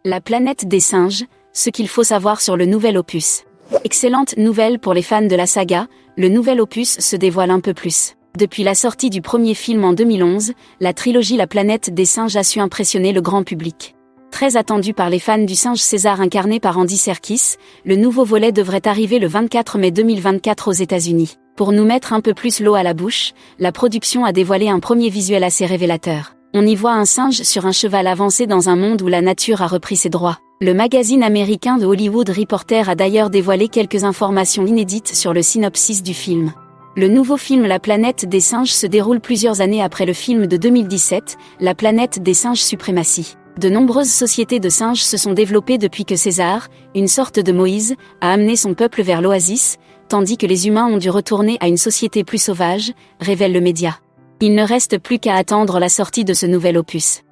La planète des singes, ce qu'il faut savoir sur le nouvel opus. Excellente nouvelle pour les fans de la saga, le nouvel opus se dévoile un peu plus. Depuis la sortie du premier film en 2011, la trilogie La planète des singes a su impressionner le grand public. Très attendu par les fans du singe César incarné par Andy Serkis, le nouveau volet devrait arriver le 24 mai 2024 aux États-Unis. Pour nous mettre un peu plus l'eau à la bouche, la production a dévoilé un premier visuel assez révélateur. On y voit un singe sur un cheval avancé dans un monde où la nature a repris ses droits. Le magazine américain The Hollywood Reporter a d'ailleurs dévoilé quelques informations inédites sur le synopsis du film. Le nouveau film La planète des singes se déroule plusieurs années après le film de 2017, La planète des singes Suprématie. De nombreuses sociétés de singes se sont développées depuis que César, une sorte de Moïse, a amené son peuple vers l'oasis, tandis que les humains ont dû retourner à une société plus sauvage, révèle le média. Il ne reste plus qu'à attendre la sortie de ce nouvel opus.